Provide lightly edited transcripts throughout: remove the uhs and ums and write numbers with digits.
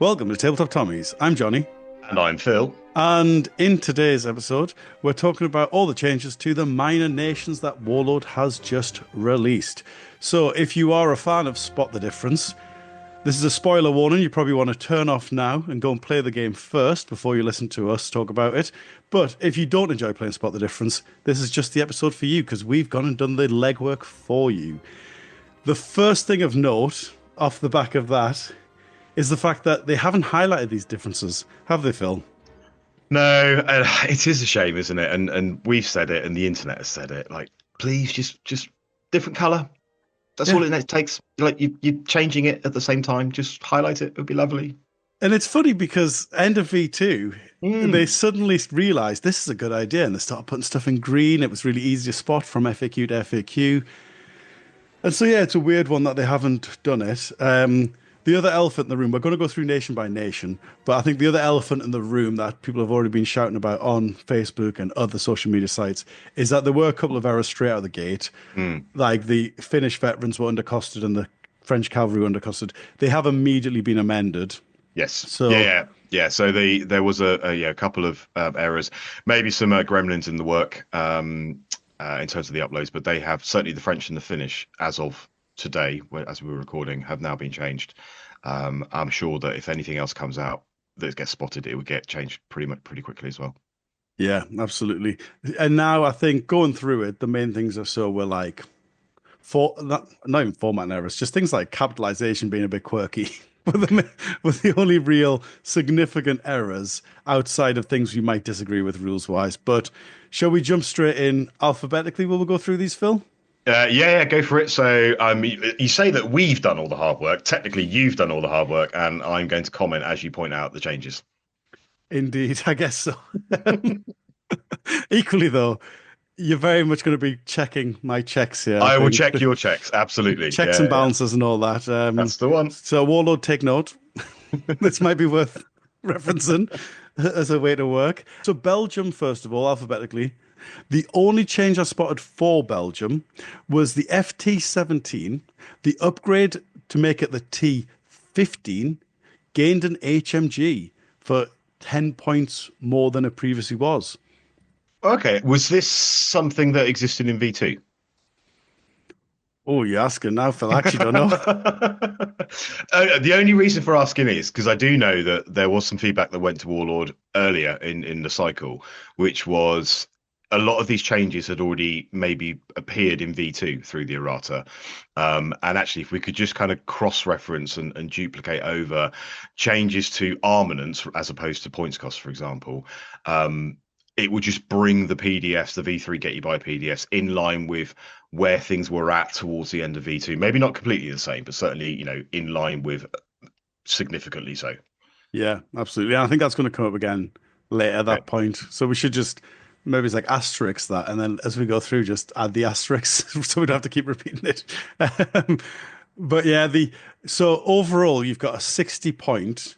Welcome to Tabletop Tommies. I'm Jonny. And I'm Phil. And in today's episode, we're talking about all the changes to the minor nations that Warlord has just released. So if you are a fan of Spot the Difference, this is a spoiler warning. You probably want to turn off now and go and play the game first before you listen to us talk about it. But if you don't enjoy playing Spot the Difference, this is just the episode for you because we've gone and done the legwork for you. The first thing of note off the back of that is the fact that they haven't highlighted these differences, have they, Phil? No, it is a shame, isn't it? And we've said it, and the internet has said it. Like, please, just different color. That's all it takes. Like you're changing it at the same time. Just highlight it. It would be lovely. And it's funny because end of V2, they suddenly realised this is a good idea, and they started putting stuff in green. It was really easy to spot from FAQ to FAQ. And so, yeah, it's a weird one that they haven't done it. The other elephant in the room, we're going to go through nation by nation, but I think the other elephant in the room that people have already been shouting about on Facebook and other social media sites is that there were a couple of errors straight out of the gate. Like the Finnish veterans were undercosted and the French cavalry were undercosted. They have immediately been amended. Yes. So, yeah. So there was a couple of errors, maybe some gremlins in the work in terms of the uploads, but they have certainly the French and the Finnish as of today, as we were recording, have now been changed. I'm sure that if anything else comes out that gets spotted, it would get changed pretty quickly as well. Yeah, absolutely. And now I think going through it, the main things were like, not even format errors, just things like capitalization being a bit quirky. with the only real significant errors outside of things you might disagree with rules-wise. But shall we jump straight in alphabetically? Will we go through these, Phil? Yeah, go for it. So you say that we've done all the hard work. Technically, you've done all the hard work, and I'm going to comment as you point out the changes. Indeed, I guess so. Equally, though, you're very much going to be checking my checks here. I will check your checks, absolutely. Checks and balances and all that. That's the one. So, Warlord, take note. This might be worth referencing as a way to work. So, Belgium, first of all, alphabetically. The only change I spotted for Belgium was the FT-17. The upgrade to make it the T-15 gained an HMG for 10 points more than it previously was. Okay. Was this something that existed in V2? Oh, you're asking now, Phil. I actually don't know. The only reason for asking is because I do know that there was some feedback that went to Warlord earlier in the cycle, which was a lot of these changes had already maybe appeared in V2 through the errata. And actually, if we could just kind of cross-reference and duplicate over changes to armaments as opposed to points cost, for example, it would just bring the PDFs, the V3 Get You By PDFs, in line with where things were at towards the end of V2. Maybe not completely the same, but certainly, in line with significantly so. Yeah, absolutely. And I think that's going to come up again later at that point. So we should just... maybe it's like asterisk that, and then as we go through, just add the asterisks so we don't have to keep repeating it. But yeah, so overall, you've got a 60-point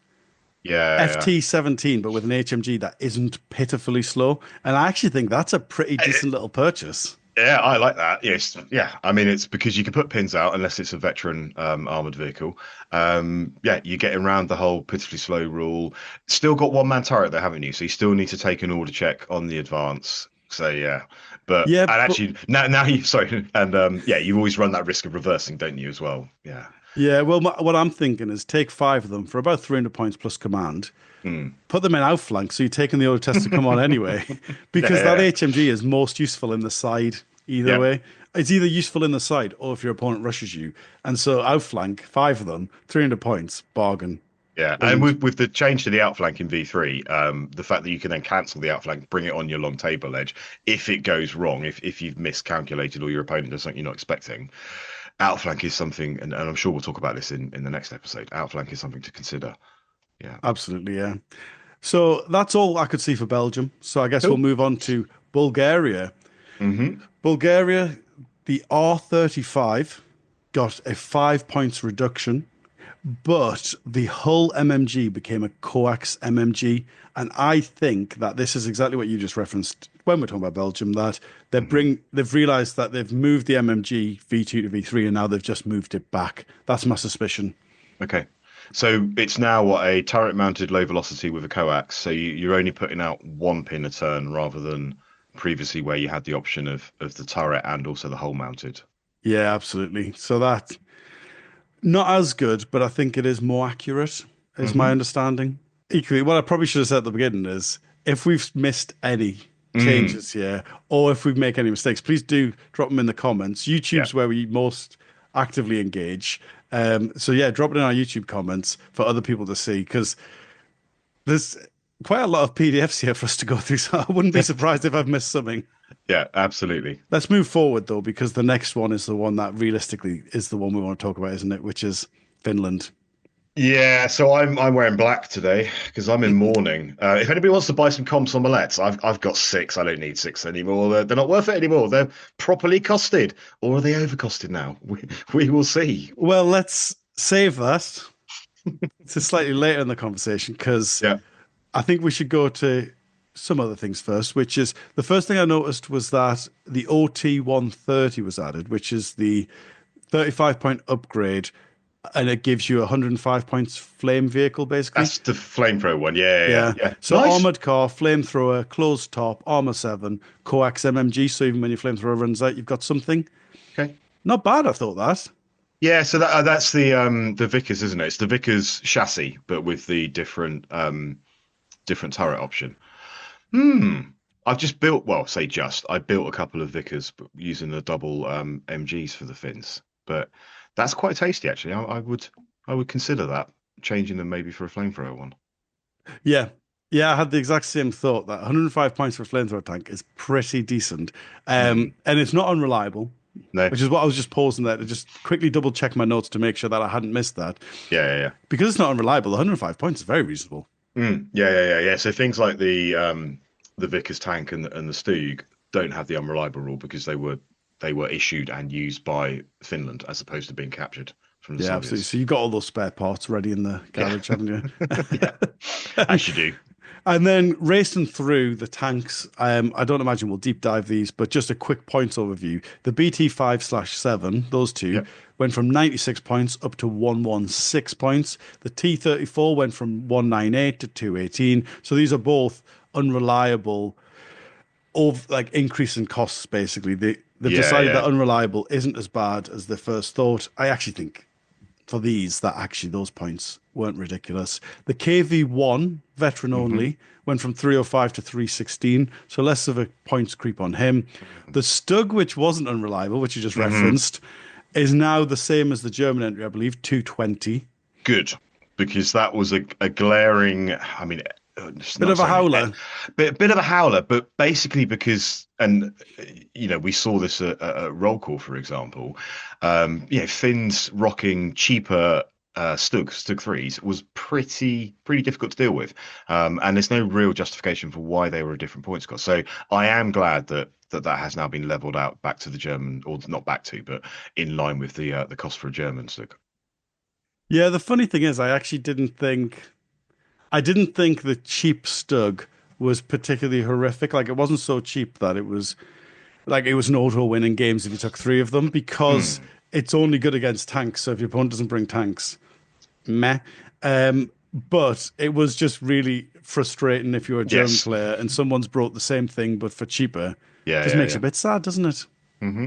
FT-17, but with an HMG that isn't pitifully slow. And I actually think that's a pretty decent little purchase. Yeah, I like that. Yes, yeah. I mean, it's because you can put pins out unless it's a veteran armored vehicle. Yeah, you're getting around the whole pitifully slow rule. Still got one-man turret there, haven't you? So you still need to take an order check on the advance. So yeah, but yeah, and actually now you sorry, and yeah, you always run that risk of reversing, don't you, as well? Yeah. Yeah. Well, what I'm thinking is take 5 of them for about 300 points plus command. Put them in outflank, so you're taking the order test to come on anyway, because that HMG is most useful in the side either way. It's either useful in the side or if your opponent rushes you. And so outflank, 5 of them, 300 points, bargain. Yeah, and with the change to the outflank in V3, the fact that you can then cancel the outflank, bring it on your long table edge, if it goes wrong, if you've miscalculated or your opponent does something you're not expecting, outflank is something, and I'm sure we'll talk about this in the next episode, outflank is something to consider. Yeah, absolutely. Yeah. So that's all I could see for Belgium. So I guess we'll move on to Bulgaria. Bulgaria, the R35 got a 5 points reduction, but the hull MMG became a coax MMG. And I think that this is exactly what you just referenced when we're talking about Belgium, that they've realized that they've moved the MMG V2 to V3 and now they've just moved it back. That's my suspicion. Okay. So it's now what, a turret mounted low velocity with a coax. So you're only putting out one pin a turn rather than previously where you had the option of the turret and also the hull mounted. Yeah, absolutely. So that not as good, but I think it is more accurate, is my Hmm. understanding. Equally, what I probably should have said at the beginning is if we've missed any Mm, changes here, or if we make any mistakes, please do drop them in the comments. yeah. YouTube's where we most actively engage. So yeah, drop it in our YouTube comments for other people to see because there's quite a lot of PDFs here for us to go through. So I wouldn't be surprised if I've missed something. Yeah, absolutely. Let's move forward though, because the next one is the one that realistically is the one we want to talk about, isn't it? Which is Finland. Yeah, so I'm wearing black today because I'm in mourning. If anybody wants to buy some comps on mallets, I've got six. I don't need six anymore. They're not worth it anymore. They're properly costed, or are they overcosted now? We will see. Well, let's save that to slightly later in the conversation because Yeah. I think we should go to some other things first, which is the first thing I noticed was that the OT 130 was added, which is the 35-point upgrade, and it gives you 105 points flame vehicle, basically. That's the flamethrower one. Yeah, yeah, Yeah. yeah. So Nice. armored car, flamethrower, closed top, armor 7, coax MMG. So even when your flamethrower runs out, you've got something. Okay. Not bad, I thought that. Yeah, so that's the Vickers, isn't it? It's the Vickers chassis, but with the different turret option. Hmm. I've just built, well, say just, I built a couple of Vickers using the double MGs for the fins, but that's quite tasty actually. I would consider that changing them maybe for a flamethrower one. Yeah. Yeah, I had the exact same thought that 105 points for a flamethrower tank is pretty decent. Mm. And it's not unreliable, No, which is what I was just pausing there to just quickly double check my notes to make sure that I hadn't missed that. yeah, yeah, Because it's not unreliable, 105 points is very reasonable. yeah. Yeah, yeah, yeah, yeah. So things like the Vickers tank and the Stug don't have the unreliable rule because they were issued and used by Finland as opposed to being captured from the Yeah, absolutely. Soviets. So you've got all those spare parts ready in the Yeah, garage, haven't yeah, you? as you do. And then racing through the tanks, I don't imagine we'll deep dive these, but just a quick points overview. The BT5/7, those two, Yeah. went from 96 points up to 116 points. The T34 went from 198 to 218. So these are both unreliable, of like increase in costs, basically. They've Yeah, decided that yeah. unreliable isn't as bad as they first thought. I actually think for these that actually those points weren't ridiculous. The KV1 veteran Hmm. only went from 305 to 316, so less of a points creep on him. The Stug, which wasn't unreliable, which you just Hmm. referenced, is now the same as the German entry, I believe, 220. Good, because that was a glaring. I mean, it's Bit not of a necessarily howler. bit of a howler, but basically because, and we saw this at roll call, for example. Finn's rocking cheaper Stug threes was pretty difficult to deal with, and there's no real justification for why they were a different points cost. So I am glad that has now been leveled out back to the German, or not back to, but in line with the cost for a German Stug. Yeah, the funny thing is, I didn't think the cheap Stug was particularly horrific. Like it wasn't so cheap that it was like it was an auto win in games if you took three of them because Hmm. it's only good against tanks. So if your opponent doesn't bring tanks, meh. But it was just really frustrating if you're a German Yes. player and someone's brought the same thing but for cheaper. Yeah, Just yeah, makes you yeah. a bit sad, doesn't it? Hmm.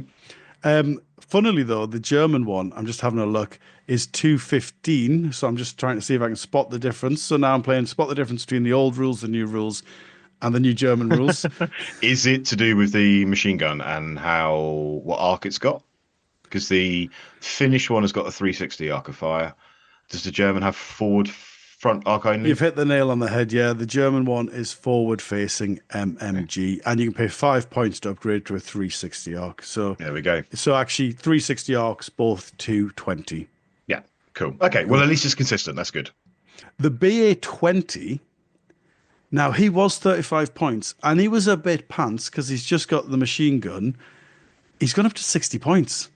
Funnily though, the German one, I'm just having a look, is 215. So I'm just trying to see if I can spot the difference. So now I'm playing spot the difference between the old rules, the new rules, and the new German rules. Is it to do with the machine gun and how what arc it's got? Because the Finnish one has got a 360 arc of fire. Does the German have forward front arc You've only? hit the nail on the head, yeah. The German one is forward facing Okay. MMG, and you can pay 5 points to upgrade to a 360 arc. So, There we go. so actually, 360 arcs, both 220. Yeah, cool. Okay, well Cool. at least it's consistent. That's good. The BA20, now he was 35 points, and he was a bit pants because he's just got the machine gun. He's gone up to 60 points.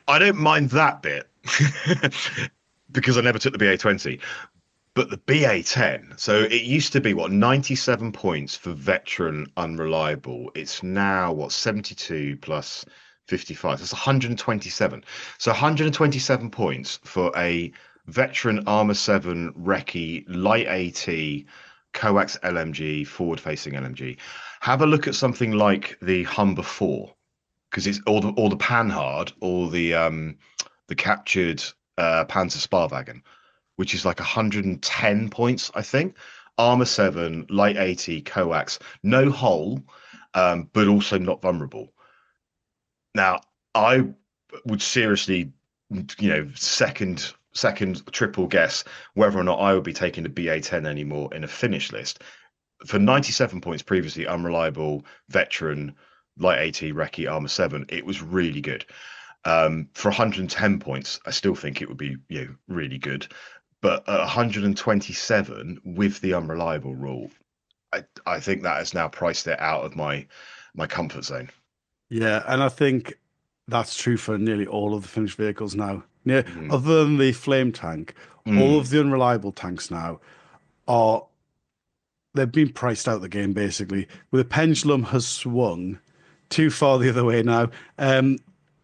I don't mind that bit because I never took the BA20. But the BA10, so it used to be what, 97 points for veteran unreliable. It's now what, 72 plus 55. That's 127. So 127 points for a veteran armor 7 recce light AT coax LMG forward facing LMG. Have a look at something like the Humber 4 because it's all the Panhard or the captured Panzer Sparwagen, which is like 110 points, I think. Armor 7, light AT, coax, no hull, but also not vulnerable. Now, I would seriously, second triple guess whether or not I would be taking the BA10 anymore in a finish list. For 97 points previously, unreliable, veteran, light AT, recce, armor 7, it was really good. For 110 points, I still think it would be really good. But at 127 with the unreliable rule, I think that has now priced it out of my comfort zone. Yeah, and I think that's true for nearly all of the finished vehicles now. Yeah, Mm. other than the flame tank, all of Mm. the unreliable tanks now are they've been priced out of the game basically. The pendulum has swung too far the other way now.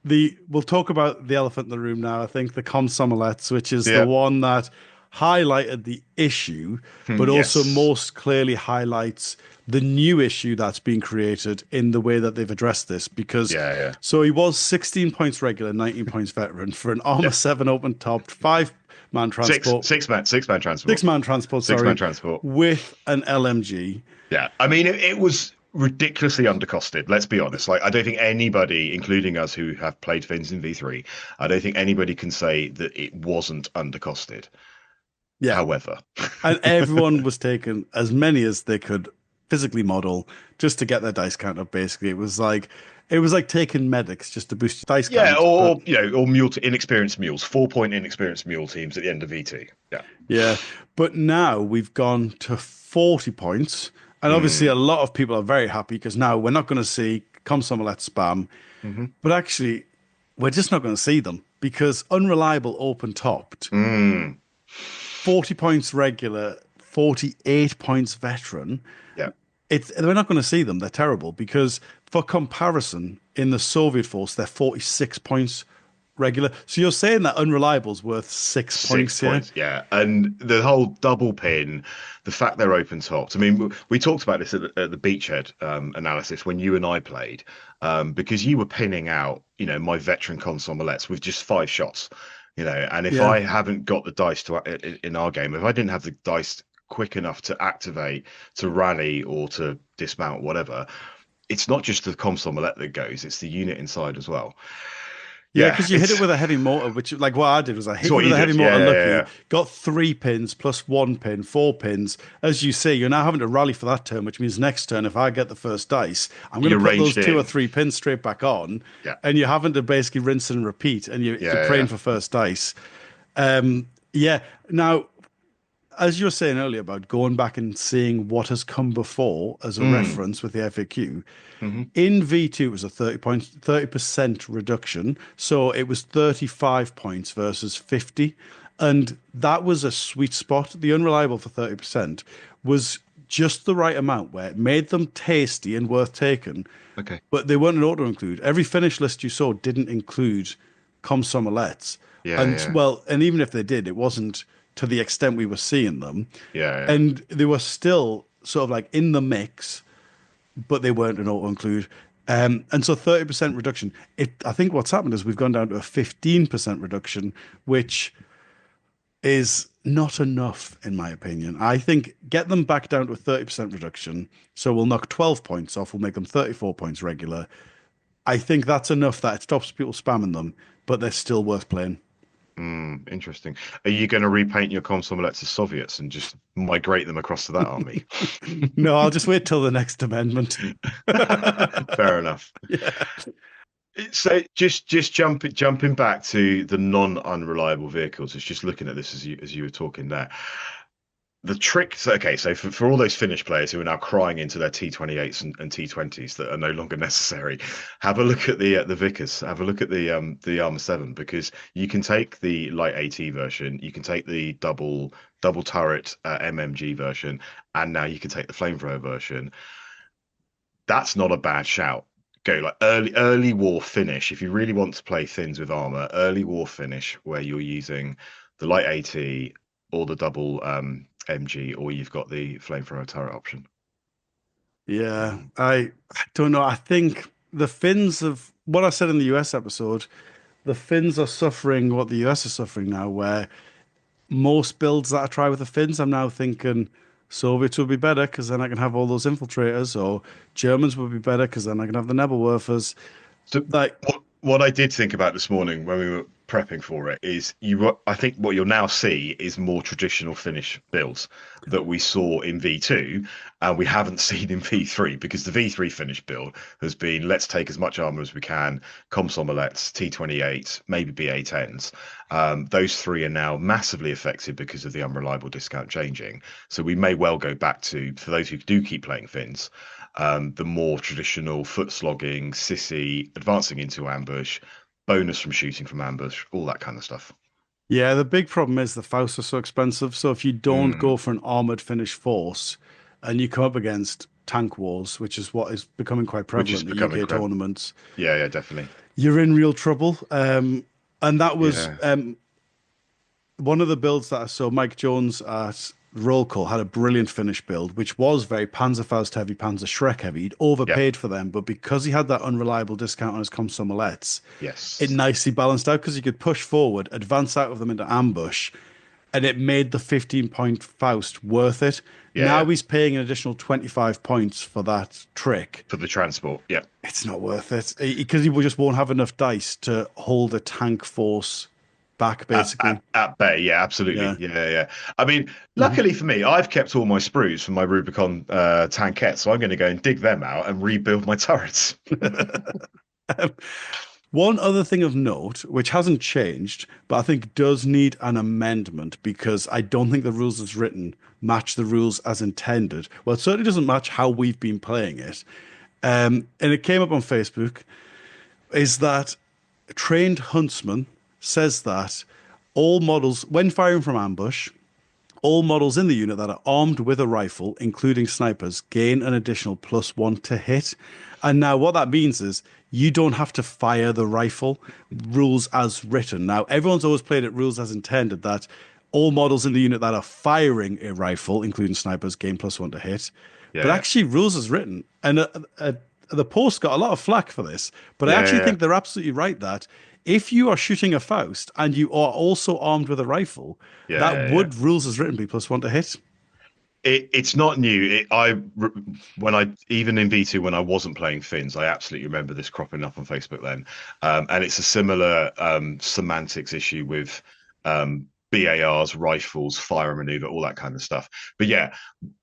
We'll talk about the elephant in the room now. I think the Komsomolets, which is the Yeah. one that highlighted the issue, but also Yes. most clearly highlights the new issue that's been created in the way that they've addressed this. Because Yeah. Yeah. so he was 16 points regular, 19 points veteran for an armor Yeah. 7 open topped, 5-man Six transport, six man six man transport. 6-man transport, Six man sorry, transport. with an LMG. Yeah. I mean, it was ridiculously undercosted. Let's be honest. Like, I don't think anybody, including us who have played Fins in V3, I don't think anybody can say that it wasn't undercosted. Yeah. However, And everyone was taking as many as they could physically model just to get their dice count up, basically. It was like taking medics just to boost your dice yeah, count. But or inexperienced mules, 4 point inexperienced mule teams at the end of V2. Yeah. yeah. But now we've gone to 40 points. And obviously a Mm. lot of people are very happy because now we're not going to see Comsummer Let's Spam. Hmm. But actually, we're just not going to see them because unreliable open topped, Mm. 40 points regular, 48 points veteran. Yeah. We're not going to see them. They're terrible because, for comparison, in the Soviet force, they're 46 points regular. So you're saying that unreliable's worth 6 points Six here? points, yeah. And the whole double pin, the fact they're open topped. I mean, we talked about this at the Beachhead analysis when you and I played, because you were pinning out, my veteran consommelettes with just 5 shots, and if Yeah. I haven't got the dice in our game, if I didn't have the dice quick enough to activate, to rally, or to dismount, whatever, it's not just the consommolette that goes, it's the unit inside as well. Yeah, Yeah, because you hit it with a heavy mortar, which, like what I did was I it's hit you what with you a heavy did. Yeah, mortar yeah, lucky, yeah. got 3 pins plus 1 pin, 4 pins. As you say, you're now having to rally for that turn, which means next turn, if I get the first dice, I'm going to You're put those ranged 2 or 3 pins straight back on, Yeah. and you're having to basically rinse and repeat, and you're Yeah, praying yeah. for first dice. Yeah. Now, as you were saying earlier about going back and seeing what has come before as a Mm. reference with the FAQ, Hmm. in V2 it was a 30% reduction. So it was 35 points versus 50. And that was a sweet spot. The unreliable for 30% was just the right amount where it made them tasty and worth taking, Okay. but they weren't an auto include. Every finish list you saw didn't include Comsommelettes. Yeah, And yeah. well, and even if they did, it wasn't to the extent we were seeing them. Yeah, yeah. And they were still sort of like in the mix, but they weren't an auto include. And so 30% reduction. I think what's happened is we've gone down to a 15% reduction, which is not enough, in my opinion. I think get them back down to a 30% reduction. So we'll knock 12 points off. We'll make them 34 points regular. I think that's enough that it stops people spamming them, but they're still worth playing. Interesting. Are you going to repaint your Komsomolets as Soviets and just migrate them across to that army? No, I'll just wait till the next amendment. Fair enough. Yeah. So just jumping back to the non-unreliable vehicles. It's just looking at this as you were talking there. The trick, so okay, so for all those Finnish players who are now crying into their T28s and T20s that are no longer necessary, have a look at the Vickers, have a look at the Armor 7, because you can take the light AT version, you can take the double turret MMG version, and now you can take the flamethrower version. That's not a bad shout. Go like early war finish if you really want to play thins with armor. Early war finish where you're using the light AT, or the double MG, or you've got the flamethrower turret option. Yeah, I don't know. I think the Finns of what I said in the US episode, the Finns are suffering what the US is suffering now, where most builds that I try with the Finns, I'm now thinking Soviets would be better because then I can have all those infiltrators, or Germans would be better because then I can have the Nebelwerfers. So Like, what I did think about this morning when we were prepping for it is I think what you'll now see is more traditional Finnish builds that we saw in V2 and we haven't seen in V3, because the V3 Finnish build has been, let's take as much armor as we can, Komsomolets, T28, maybe BA10s. Those three are now massively affected because of the unreliable discount changing. So we may well go back to, for those who do keep playing Finns, the more traditional foot slogging, sissy, advancing into ambush, bonus from shooting from ambush, all that kind of stuff. yeah, the big problem is the Faust are so expensive. So if you don't Mm, go for an armored Finnish force and you come up against tank wars, which is what is becoming quite which is prevalent in the becoming UK crap. tournaments, Yeah, yeah, definitely. you're in real trouble. And that was Yeah, one of the builds that I saw. Mike Jones at Roll Call had a brilliant finish build, which was very Panzerfaust heavy, Panzer Shrek heavy. He'd yeah, overpaid for them, but because he had that unreliable discount on his Komsomolets, it yes, nicely balanced out because he could push forward, advance out of them into ambush, and it made the 15-point Faust worth it. yeah, Now yeah. he's paying an additional 25 points for that trick. For the transport, yeah. It's not worth it because he just won't have enough dice to hold a tank force back, basically. At bay, yeah, absolutely, Yeah. yeah, yeah. I mean, Mhm. luckily for me, I've kept all my sprues from my Rubicon tankettes, so I'm going to go and dig them out and rebuild my turrets. Um, One other thing of note, which hasn't changed, but I think does need an amendment because I don't think the rules as written match the rules as intended. Well, it certainly doesn't match how we've been playing it. And it came up on Facebook, is that a trained huntsman says that all models, when firing from ambush, all models in the unit that are armed with a rifle, including snipers, gain an additional +1 to hit. And now what that means is you don't have to fire the rifle, rules as written. Now, everyone's always played it rules as intended that all models in the unit that are firing a rifle, including snipers, gain +1 to hit. Yeah, But yeah, actually, rules as written, and the post got a lot of flack for this, but I yeah, actually yeah, think they're absolutely right that if you are shooting a Faust and you are also armed with a rifle, yeah, that yeah, yeah. would rules as written be +1 to hit. It's not new. When I even in V2 when I wasn't playing Finns, I absolutely remember this cropping up on Facebook then, and it's a similar semantics issue with BARs, rifles, fire and maneuver, all that kind of stuff. But yeah,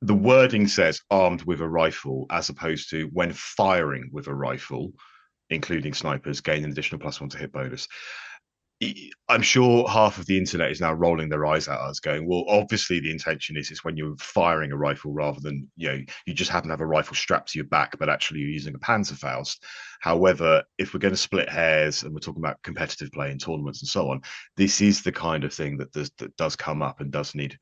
the wording says armed with a rifle as opposed to when firing with a rifle, including snipers, gain an additional +1 to hit bonus. I'm sure half of the internet is now rolling their eyes at us, going, "Well, obviously the intention is when you're firing a rifle rather than you just happen to have a rifle strapped to your back, but actually you're using a Panzerfaust." However, if we're going to split hairs and we're talking about competitive play in tournaments and so on, this is the kind of thing that does come up and does need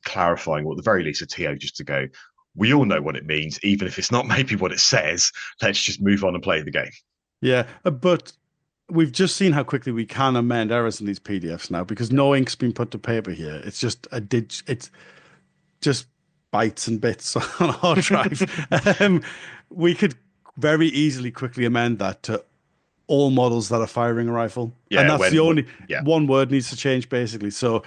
clarifying, or at the very least, a TO just to go. We all know what it means, even if it's not maybe what it says. Let's just move on and play the game. Yeah, but we've just seen how quickly we can amend errors in these PDFs now because Yeah, no ink's been put to paper here. It's just it's just bytes and bits on a hard drive. Um, we could very easily quickly amend that to all models that are firing a rifle. And yeah. that's the only Yeah, one word needs to change basically. So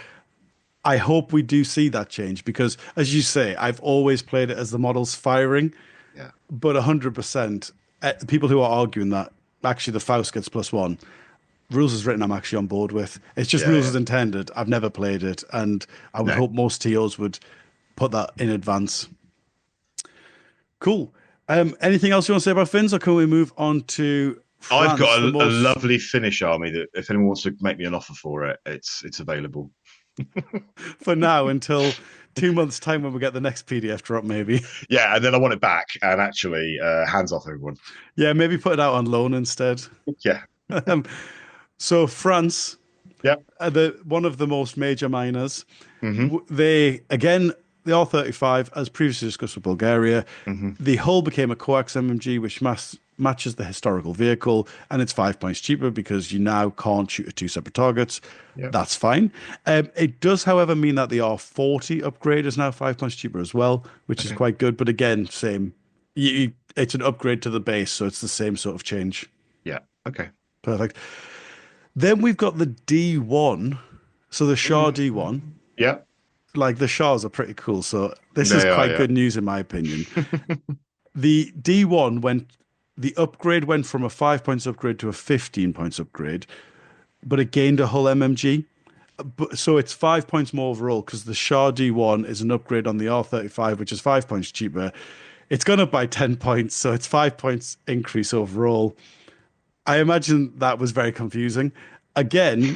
I hope we do see that change because, as you say, I've always played it as the models firing, yeah, but 100%, people who are arguing that actually the Faust gets +1, rules as written, I'm actually on board with. It's just yeah, rules yeah. as intended. I've never played it, and I would No, hope most TOs would put that in advance. Cool. Anything else you want to say about Finns, or can we move on to I've France, got the a most lovely Finnish army that if anyone wants to make me an offer for it, it's available. for now until 2 months' time when we get the next PDF drop, maybe? Yeah, and then I want it back and actually hands off everyone. Yeah, maybe put it out on loan instead. Yeah, Um, so France, yeah, the one of the most major miners, hmm they again the R35, as previously discussed with Bulgaria, hmm the hull became a coax MMG, which matches the historical vehicle, and it's 5 points cheaper because you now can't shoot at two separate targets. Yeah. That's fine. It does, however, mean that the R40 upgrade is now 5 points cheaper as well, which is Okay. quite good. But again, same. It's an upgrade to the base, so it's the same sort of change. Yeah. Okay. Perfect. Then we've got the D1. So the Shah D1. Mm. Yeah. Like the Shahs are pretty cool. So this is They are. quite Yeah. good news in my opinion. The D1 the upgrade went from a 5 points upgrade to a 15 points upgrade, but it gained a hull MMG. So it's 5 points more overall because the Shah D1 is an upgrade on the R35, which is 5 points cheaper. It's gone up by 10 points, so it's 5 points increase overall. I imagine that was very confusing. Again,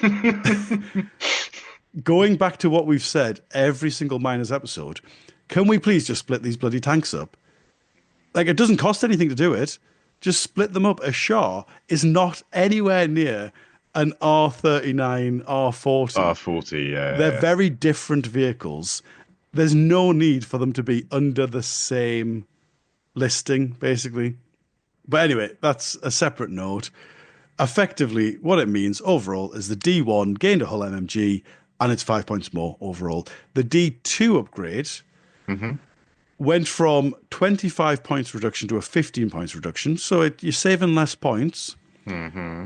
going back to what we've said every single miners episode, can we please just split these bloody tanks up? Like, it doesn't cost anything to do it. Just split them up. A Shah is not anywhere near an R39, R40. R40. Yeah. They're Yeah. very different vehicles. There's no need for them to be under the same listing, basically. But anyway, that's a separate note. Effectively, what it means overall is the D1 gained a hull MMG and it's 5 points more overall. The D2 upgrade Hmm. went from 25 points reduction to a 15 points reduction. So you're saving less points, Hmm.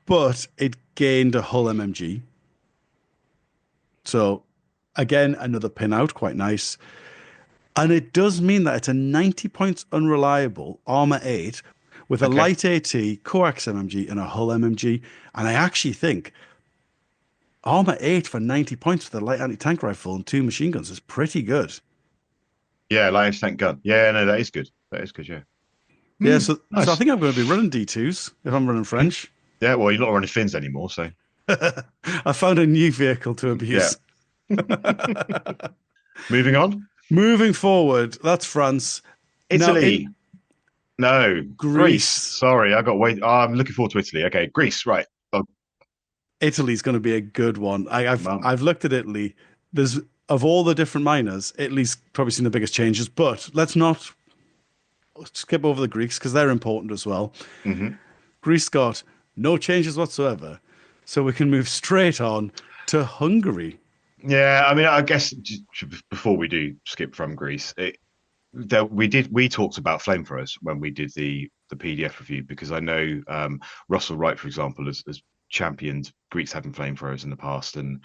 but it gained a hull MMG. So again, another pin out, quite nice. And it does mean that it's a 90 points unreliable Armor 8 with a Okay. light AT, coax MMG, and a hull MMG. And I actually think Armor 8 for 90 points with a light anti-tank rifle and two machine guns is pretty good. Yeah. Lions tank gun. Yeah. No, that is good. That is good. Yeah. Yeah, Mm, so I nice. think I'm going to be running D2s if I'm running French. Yeah. Well, you're not running fins anymore, so I found a new vehicle to yeah. abuse. Moving on. Moving forward, that's France. Now Italy. in No. Greece. Greece, Sorry, I got wait. Oh, I'm looking forward to Italy. Okay, Greece. Right. Oh, Italy's going to be a good one. mum. I've looked at Italy. There's of all the different miners, Italy's probably seen the biggest changes. But let's not skip over the Greeks because they're important as well. Hmm. Greece got no changes whatsoever, so we can move straight on to Hungary. Yeah. I mean, I guess before we do skip from Greece, we talked about flamethrowers when we did the PDF review because I know Russell Wright, for example, has championed Greeks having flamethrowers in the past, and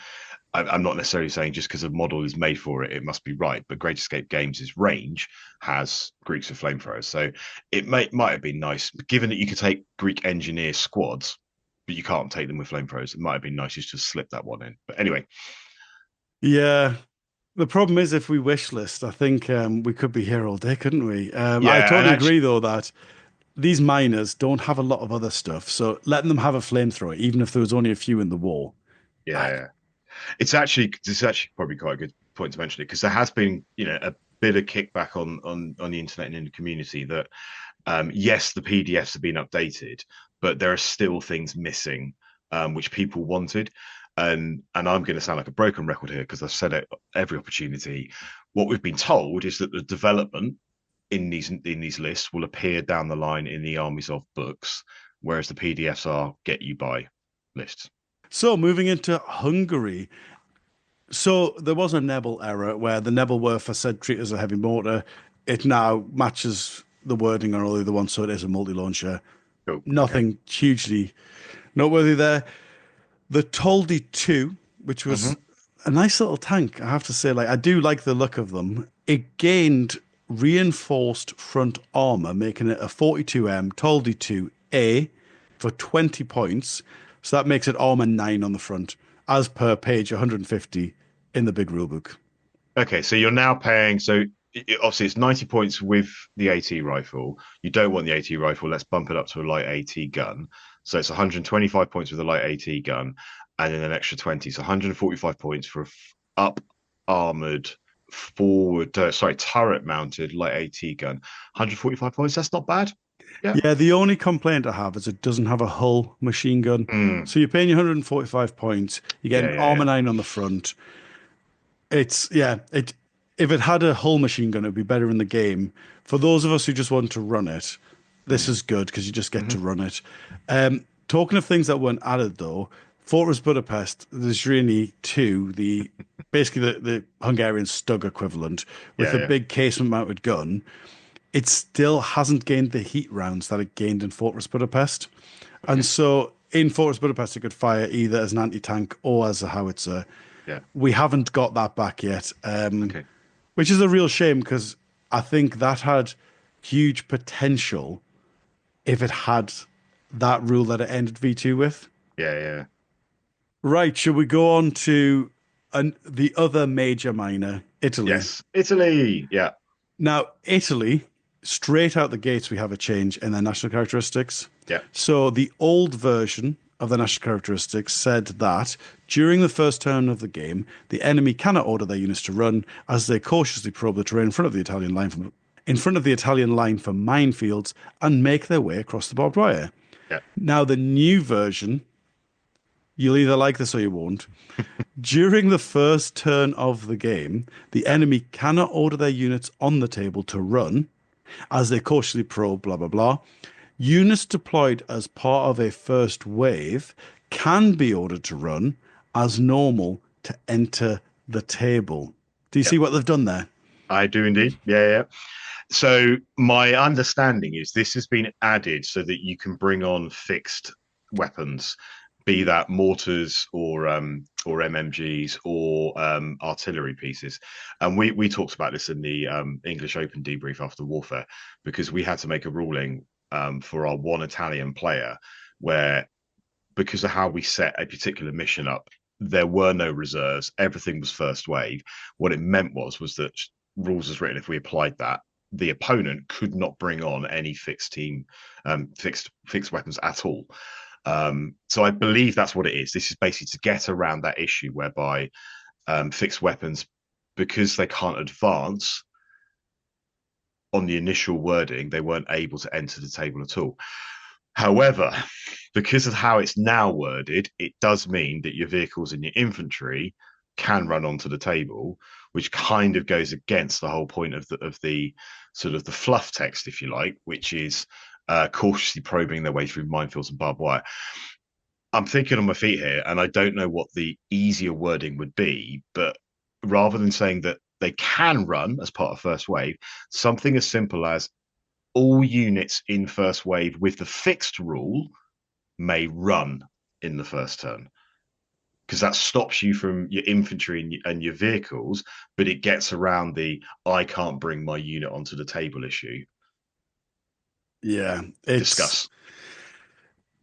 I'm not necessarily saying just because a model is made for it, it must be right. But Great Escape Games' range has Greeks with flamethrowers, so it might have been nice, given that you could take Greek engineer squads, but you can't take them with flamethrowers. It might have been nice just to slip that one in. But anyway, Yeah, the problem is if we wish list, I think we could be here all day, couldn't we? I yeah, and totally actually, agree, though, that these miners don't have a lot of other stuff. So letting them have a flamethrower, even if there was only a few in the war. I, yeah, this is actually probably quite a good point to mention it because there has been a bit of kickback on the internet and in the community that yes, the PDFs have been updated, but there are still things missing which people wanted. And I'm going to sound like a broken record here because I've said it every opportunity. What we've been told is that the development in these lists will appear down the line in the armies of books, whereas the PDFs are get you by lists. so moving into Hungary. So there was a Nebel error where the Nebelwerfer said treat as a heavy mortar. It now matches the wording on all the other ones, so it is a multi-launcher. Cool. Okay. Nothing hugely noteworthy there. The Toldi 2, which Hmm. was a nice little tank, I have to say. Like, I do like the look of them. It gained reinforced front armor, making it a 42M Toldi 2A for 20 points. So that makes it armor 9 on the front, as per page 150 in the big rulebook. Okay, so you're now paying. So obviously it's 90 points with the AT rifle. You don't want the AT rifle. Let's bump it up to a light AT gun. So it's 125 points with a light AT gun, and then an extra 20. So 145 points for a up armored forward, sorry, turret mounted light AT gun. 145 points. That's not bad. Yeah. Yeah, the only complaint I have is it doesn't have a hull machine gun. Mm. So you're paying your 145 points. You're Yeah, getting yeah, armor yeah. 9 on the front. If it had a hull machine gun, it'd be better in the game. For those of us who just want to run it, this is good because you just get to Mm-hmm. run it. Talking of things that weren't added though, Fortress Budapest, there's really two, the basically the Hungarian Stug equivalent with Yeah, a yeah. big casement mounted gun. It still hasn't gained the heat rounds that it gained in Fortress Budapest. And Okay. so in Fortress Budapest, it could fire either as an anti-tank or as a howitzer. Yeah. We haven't got that back yet, Okay. which is a real shame because I think that had huge potential if it had that rule that it ended V2 with. Yeah, yeah. Right, should we go on to the other major minor, Italy? Yes. Italy. Yeah. Now, Italy, straight out the gates, we have a change in their national characteristics. Yeah. So the old version of the national characteristics said that during the first turn of the game, the enemy cannot order their units to run as they cautiously probe the terrain in front of the Italian line for minefields and make their way across the barbed wire. Yeah. Now, the new version, you'll either like this or you won't. During the first turn of the game, the Yeah. enemy cannot order their units on the table to run as they cautiously probe, blah, blah, blah. Units deployed as part of a first wave can be ordered to run as normal to enter the table. Do you Yeah. see what they've done there? I do indeed. Yeah, yeah. So my understanding is this has been added so that you can bring on fixed weapons, be that mortars or MMGs or artillery pieces. And we talked about this in the English Open debrief after Warfare because we had to make a ruling for our one Italian player where because of how we set a particular mission up, there were no reserves. Everything was first wave. What it meant was that rules as written, if we applied that, the opponent could not bring on any fixed team, fixed weapons at all. So I believe that's what it is. This is basically to get around that issue whereby fixed weapons, because they can't advance on the initial wording, they weren't able to enter the table at all. However, because of how it's now worded, it does mean that your vehicles and your infantry can run onto the table, which kind of goes against the whole point of the sort of the fluff text, if you like, which is cautiously probing their way through minefields and barbed wire. I'm thinking on my feet here, and I don't know what the easier wording would be, but rather than saying that they can run as part of first wave, something as simple as all units in first wave with the fixed rule may run in the first turn because that stops you from your infantry and your vehicles, but it gets around the I can't bring my unit onto the table issue. Yeah, it's Discuss.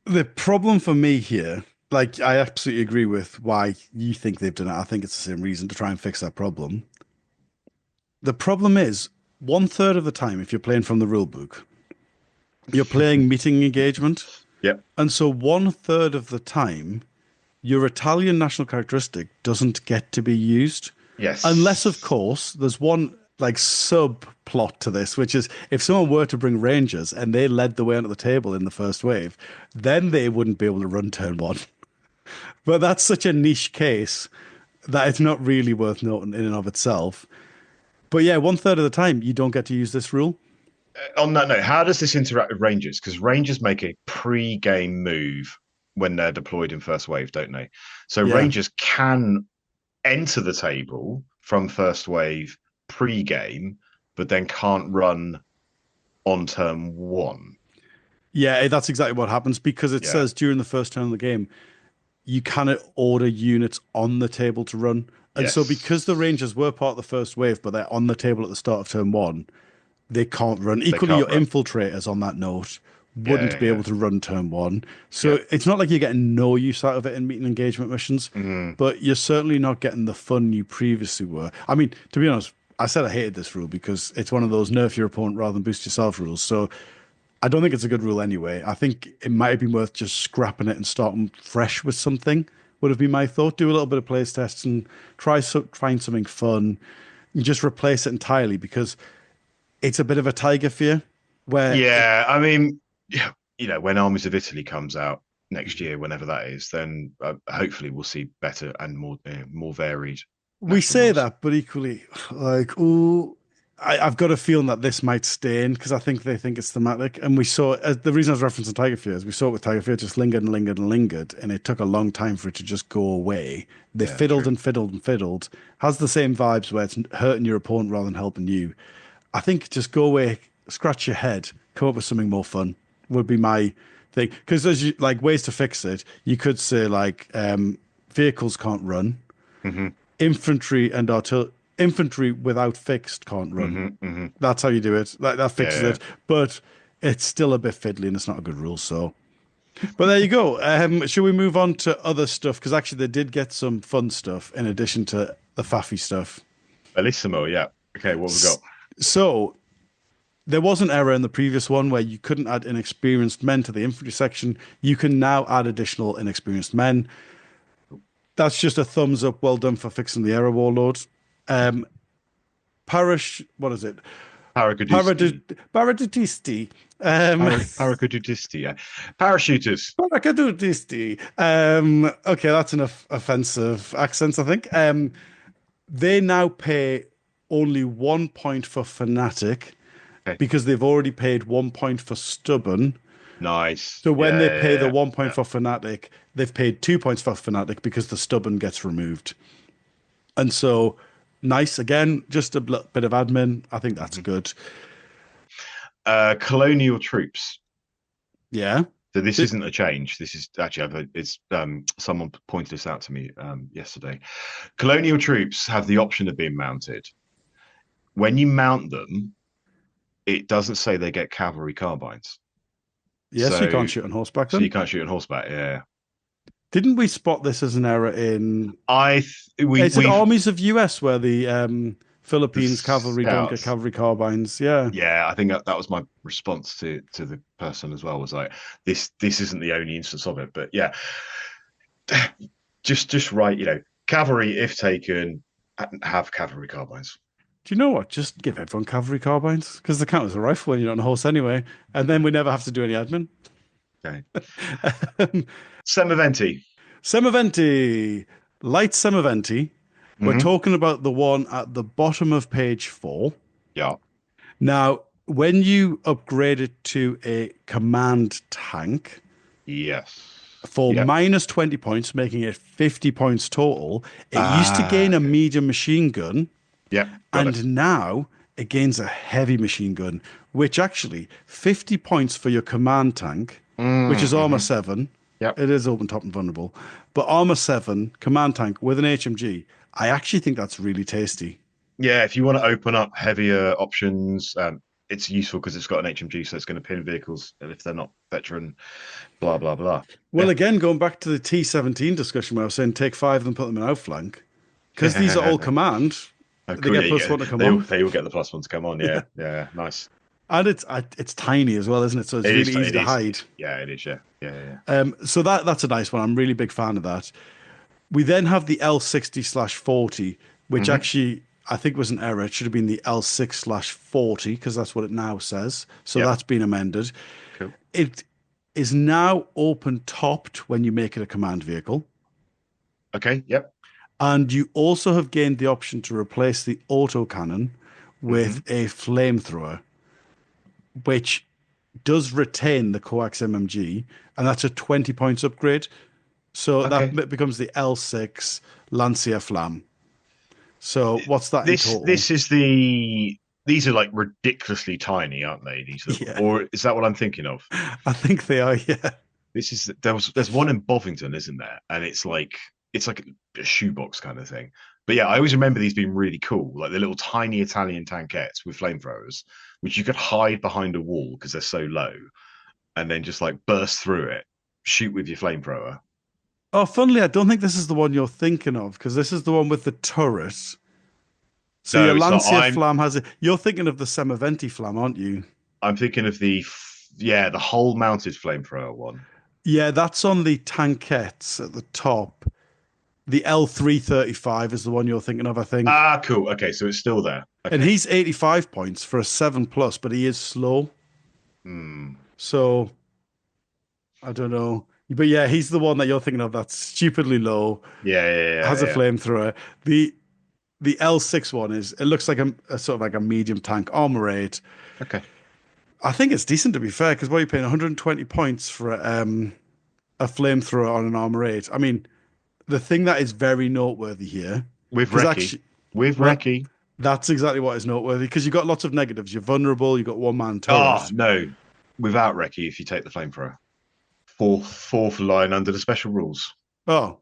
the problem for me here. Like, I absolutely agree with why you think they've done it. I think it's the same reason to try and fix that problem. The problem is, one third of the time, if you're playing from the rule book, you're playing meeting engagement. Yep. And so one third of the time, your Italian national characteristic doesn't get to be used. Yes. Unless, of course, there's one like subplot to this, which is if someone were to bring Rangers and they led the way onto the table in the first wave, then they wouldn't be able to run turn one. But that's such a niche case that it's not really worth noting in and of itself. But yeah, one third of the time, you don't get to use this rule. On that note, how does this interact with Rangers? Because Rangers make a pre-game move when they're deployed in first wave, don't they? So Yeah. Rangers can enter the table from first wave pre-game, but then can't run on turn one. Yeah, that's exactly what happens because it Yeah. says during the first turn of the game, you cannot order units on the table to run. And so Yes. because the Rangers were part of the first wave, but they're on the table at the start of turn one, they can't run. Equally, your can't run. infiltrators on that note wouldn't Yeah, be yeah. able to run turn one. So Yeah. it's not like you're getting no use out of it in meeting engagement missions, but you're certainly not getting the fun you previously were. I mean, to be honest, I said I hated this rule because it's one of those nerf your opponent rather than boost yourself rules. So I don't think it's a good rule anyway. I think it might have been worth just scrapping it and starting fresh with something, would have been my thought. Do a little bit of plays tests and find something fun and just replace it entirely because it's a bit of a tiger fear where Yeah, I mean, when Armies of Italy comes out next year, whenever that is, then hopefully we'll see better and more varied. we national say rules. that, but equally, like, ooh, I've got a feeling that this might stay in because I think they think it's thematic. And we saw the reason I was referencing Tiger Fear is we saw it with Tiger Fear, just lingered and lingered and lingered, and it took a long time for it to just go away. They Yeah, fiddled true. and fiddled and fiddled. Has the same vibes where it's hurting your opponent rather than helping you. I think just go away, scratch your head, come up with something more fun would be my thing. Because as you like ways to fix it, you could say like vehicles can't run, Hmm. infantry and artillery. Infantry without fixed can't run. Hmm. Hmm. That's how you do it. That fixes Yeah, it. But it's still a bit fiddly and it's not a good rule. So, but there you go. Should we move on to other stuff? Because actually, they did get some fun stuff in addition to the faffy stuff. Bellissimo. Yeah. Okay, what have we got? So, there was an error in the previous one where you couldn't add inexperienced men to the infantry section. You can now add additional inexperienced men. That's just a thumbs up. Well done for fixing the error, Warlord. Um, what is it? Paracadusti. Paradutisti. Paracadudisti. Yeah. Parachuters. Paradutisti. Okay, that's enough offensive accents, I think. They now pay only 1 point for fanatic Okay. because they've already paid 1 point for stubborn. Nice. So Yeah, when they yeah, pay the yeah, 1 point yeah. for fanatic, they've paid 2 points for fanatic because the stubborn gets removed. And so nice again, just a bit of admin. I think that's Mhm. good. Colonial troops. Yeah. So this Did, isn't a change. This is actually it's someone pointed this out to me yesterday. Colonial troops have the option of being mounted. When you mount them, it doesn't say they get cavalry carbines. yes, you So can't shoot on horseback so you then. can't shoot on horseback. Yeah. Didn't we spot this as an error in? Is it We've armies of US where the the Philippines cavalry don't get scouts. cavalry carbines? Yeah. Yeah, I think that was my response to the person as well. Was like this isn't the only instance of it, but yeah, just right. Cavalry if taken have cavalry carbines. Do you know what? Just give everyone cavalry carbines because they count as a rifle when you're on a horse anyway, and then we never have to do any admin. Okay. Um, Semiventi. Semiventi, light Semiventi. We're Hmm. talking about the one at the bottom of page 4. Yeah. Now, when you upgrade it to a command tank Yes. for Yep. minus 20 points, making it 50 points total, it used to Ah. gain a Okay. medium machine gun, Yep. Got it. and now it gains a heavy machine gun, which actually 50 points for your command tank, which is armor Mm-hmm. 7. Yep. It is open top and vulnerable, but armor 7, command tank with an HMG. I actually think that's really tasty. Yeah. If you want to open up heavier options, it's useful because it's got an HMG, so it's going to pin vehicles, and if they're not veteran, blah blah blah. Well, again, going back to the T-17 discussion where I was saying take 5 and put them in outflank, because these are all Yeah. command, Oh, they cool. Yeah, get plus 1 to come they on. they will get the plus one to come on. Yeah, yeah, nice. And it's tiny as well, isn't it? So it's It really is. easy It to is. hide. Yeah, it is. Yeah, yeah, yeah. So that's a nice one. I'm really big fan of that. We then have the L60/40, which Hmm. actually I think was an error. It should have been the L6/40 because that's what it now says. So Yep. that's been amended. Cool. It is now open topped when you make it a command vehicle. Okay. Yep. And you also have gained the option to replace the autocannon Hmm. with a flamethrower, which does retain the coax MMG, and that's a 20 points upgrade. So Okay. that becomes the L6 Lancia Flam. So what's that in total? This is the. These are like ridiculously tiny, aren't they? These little, Yeah, or is that what I'm thinking of? I think they are. Yeah. This is there's one in Bovington, isn't there? And it's like a shoebox kind of thing. But yeah, I always remember these being really cool, like the little tiny Italian tankettes with flamethrowers, which you could hide behind a wall because they're so low, and then just like burst through it, shoot with your flamethrower. Oh, funnily, I don't think this is the one you're thinking of because this is the one with the turret. So your No, it's not. Lancia Flam has it. You're thinking of the Semaventi Flam, aren't you? I'm thinking of the whole mounted flamethrower one. Yeah, that's on the tankettes at the top. The L335 is the one you're thinking of, I think. Ah, cool. Okay, so it's still there. And Okay. he's 85 points for a 7 plus, but he is slow. Hmm. So I don't know. But yeah, he's the one that you're thinking of that's stupidly low, Yeah, yeah, yeah, has a yeah. flamethrower. The the L6 one is, it looks like a sort of like a medium tank armor rate. Okay. I think it's decent to be fair, because what are you paying 120 points for a flamethrower on an armor 8? I mean, the thing that is very noteworthy here, With because Recce. actually, With well, Recce. that's exactly what is noteworthy, because you've got lots of negatives. You're vulnerable, you've got one man Oh, turret. no. Without Recce, if you take the flamethrower. Fourth line under the special rules. Oh,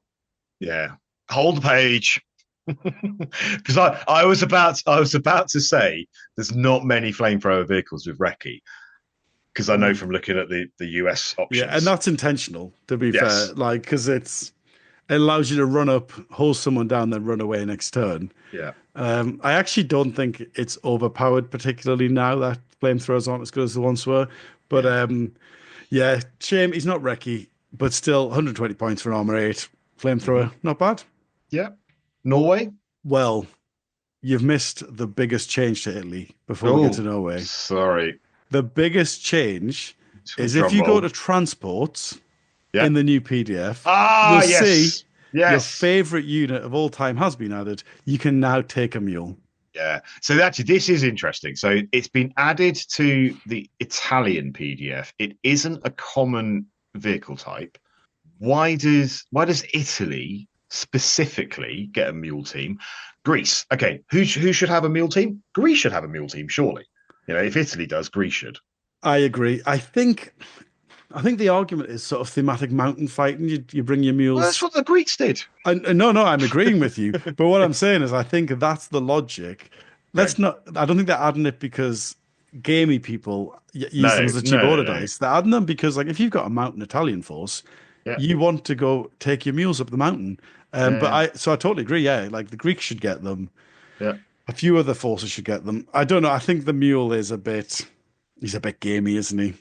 Yeah. Hold the page. Because I was about to say there's not many flamethrower vehicles with Recce. Because I know from looking at the US yeah, and options. that's intentional, to be fair. Yes. Like, because it allows you to run up, hold someone down, then run away next turn. Yeah. I actually don't think it's overpowered, particularly now that flamethrowers aren't as good as the ones were. But Yeah. yeah, shame he's not Recce, but still 120 points for an armor 8 flamethrower, Hmm. not bad. Yeah. Norway. Well, you've missed the biggest change to Italy before we get to Oh, Norway. sorry. The biggest change is if Drum you go roll. to transports Yeah. in the new PDF, you'll Ah, see yes. your Yes. favorite unit of all time has been added. You can now take a mule. Yeah. So actually, this is interesting. So it's been added to the Italian PDF. It isn't a common vehicle type. Why does Italy specifically get a mule team? Greece. Okay, who should have a mule team? Greece should have a mule team, surely. If Italy does, Greece should. I agree. I think the argument is sort of thematic mountain fighting. You bring your Well, that's mules. what the Greeks did. No, I'm agreeing with you. But what I'm saying is, I think that's the logic. Okay. Let's not. I don't think they're adding it because gamey people use them No, as a cheap no, no, order no. dice. They're adding them because, like, if you've got a mountain Italian force, Yeah, you want to go take your mules up the mountain. But yeah, I totally agree. Yeah, like the Greeks should get them. yeah. A few other forces should get them. I don't know. I think the mule is a bit. He's a bit gamey, isn't he?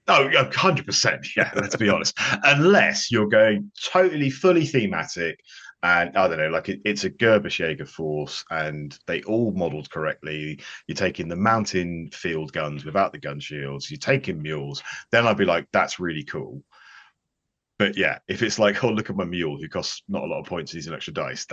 Oh, yeah, 100%. Yeah, let's be honest. Unless you're going totally fully thematic, and I don't know, like it's a Gerbesjäger force, and they all modeled correctly. You're taking the mountain field guns without the gun shields. You're taking mules. Then I'd be like, that's really cool. But yeah, if it's like, oh, look at my mule who costs not a lot of points, he's an extra dice.